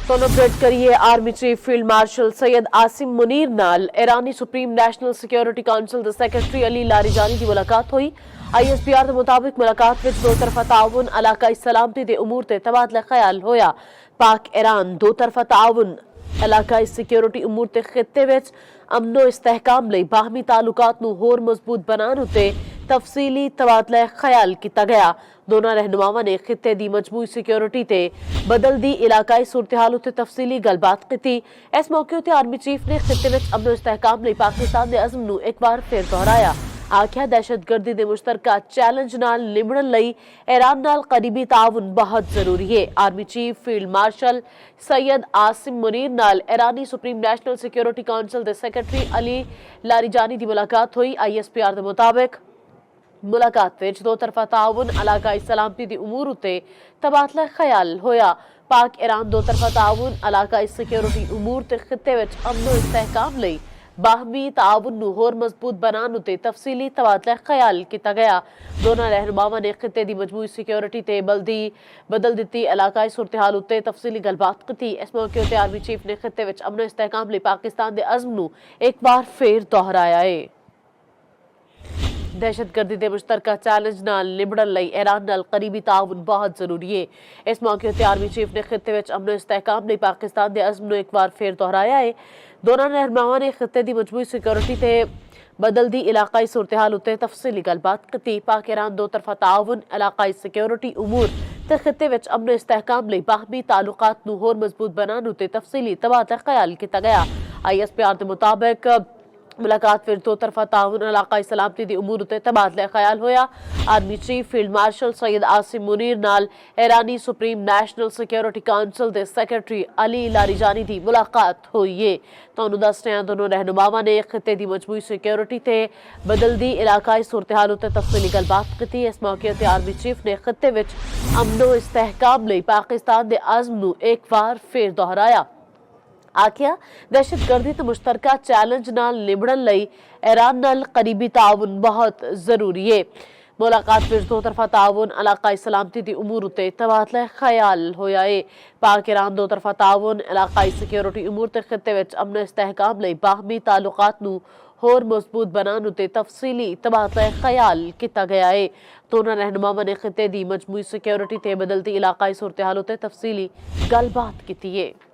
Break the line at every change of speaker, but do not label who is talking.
ਤੁਹਾਨੂੰ ਅਪਡੇਟ ਕਰੀਏ army chief field marshal Syed Asim Munir ਨਾਲ ਇਰਾਨੀ ਸੁਪਰੀਮ ਨੈਸ਼ਨਲ ਸਿਕਿਉਰਿਟੀ ਕਾਉਂਸਲ ਦੇ ਸੈਕਟਰੀ ਅਲੀ ਲਾਰੀਜਾਨੀ ਦੀ ਮੁਲਾਕਾਤ ਹੋਈ। ISPR ਦੇ ਮੁਤਾਬਿਕ ਮੁਲਾਕਾਤ ਵਿੱਚ ਦੋ ਤਰਫਾ ਤਾਉਨ, ਇਲਾਕਾਈ ਸਲਾਮਤੀ ਦੇ ਉਮੂਰ ਤੇ ਤਬਾਦਲਾ ਖਿਆਲ ਹੋਇਆ। ਪਾਕ ईरान दो तरफा ताउन, इलाकाई सिक्योरिटी उमूर ते खित्ते विच अमनो इस्तेहकाम लई बाहमी तालुकात नूं होर मजबूत बनाने उत्ते तफसीली तबादला ख्याल किया गया। दोनों रहनुमावां ने खित्ते दी मजमूई सिक्योरिटी ते बदलदी इलाकाई सूरत हाल उत्ते तफसीली गलबात की। इस मौके उत्ते आर्मी चीफ ने खित्ते विच अमनो इस्तेहकाम लई पाकिस्तान दे अज़म नूं एक बार फिर दोहराया। आख्या दहशतगर्दी के मुश्तरका चैलेंज नाल निबड़न लई ईरान नाल करीबी ताउन बहुत जरूरी है। Army chief field marshal Syed Asim Munir नाल ईरानी सुप्रीम नैशनल सिक्योरिटी काउंसिल के सैकटरी अली लारीजानी की मुलाकात हुई। ISPR के मुताबिक मुलाकात विच दो तरफा ताउन, इलाकाई सलामती के उमूर उत्ते तबादला ख्याल होया। पाक ईरान दो तरफा ताउन, इलाकाई सिक्योरिटी उमूर ते खित्ते विच अमनो इस्तेहकाम लई बाहमी ताउन नूं होर मजबूत बनाने उत्ते तफसीली तबादला ख्याल किया गया। दोनों रहनुमावां ने खित्ते दी मजमूई सिक्योरिटी ते बदल दित्ती इलाकाई सूरत हाल उत्ते तफसीली गलबात की। इस मौके उत्ते आर्मी चीफ ने खित्ते विच अमनो इस्तेहकाम लई पाकिस्तान दे अज़म नूं एक बार फिर दोहराया है। दहशतगर्दी के मुश्तरका चैलेंज नाल निबड़न लई ईरान नाल करीबी ताउन बहुत जरूरी है। इस मौके उत्ते आर्मी चीफ ने खित्ते विच अमनो इस्तेहकाम लई पाकिस्तान के अज़म नूं एक बार फिर दोहराया है। दोनों रहनुमावां ने खित्ते की मजमूई सिक्योरिटी ते बदलदी इलाकाई सूरत हाल उत्ते तफसीली गलबात की। पाक ईरान दो तरफा ताउन, इलाकाई सिक्योरिटी उमूर ते खित्ते विच अमनो इस्तेहकाम लई बाहमी तालुकात नूं होर मजबूत बनाने उत्ते तफसीली तबादला ख्याल किया गया। ISPR के मुताबिक मुलाकात विच दो तरफा ताउन, इलाकाई सलामती के उमूर उत्ते तबादला ख्याल होया। Army chief field marshal Syed Asim Munir नाल ईरानी सुप्रीम नैशनल सिक्योरिटी काउंसिल के सैकटरी अली लारीजानी की मुलाकात हुई है। तुहानूं दस रहे दोनों रहनुमावां ने खित्ते की मजमूई सिक्योरिटी ते बदलदी इलाकाई सूरत हाल उत्ते तफसीली गलबात की। इस मौके उत्ते आर्मी चीफ ने खित्ते विच अमनो इस्तेहकाम लई पाकिस्तान के अज़म नूं एक बार फिर दोहराया। आख्या दहशतगर्दी ते मुश्तरका चैलेंज नाल निबड़न लई ईरान नाल करीबी ताउन बहुत जरूरी है। मुलाकात विच दो तरफा ताउन, इलाकाई सलामती की उमूर उत्ते तबादला ख्याल होया है। पाक ईरान दो तरफा ताउन, इलाकाई सिक्योरिटी उमूर ते खित्ते विच अमनो इस्तेहकाम लई बाहमी तालुकात नूं होर मजबूत बनाने उत्ते तफसीली तबादला ख्याल किया गया है। दोनों रहनुमावां ने खित्ते की मजमूई सिक्योरिटी ते बदलती इलाकाई सूरत हाल उत्ते तफसीली गलबात की है।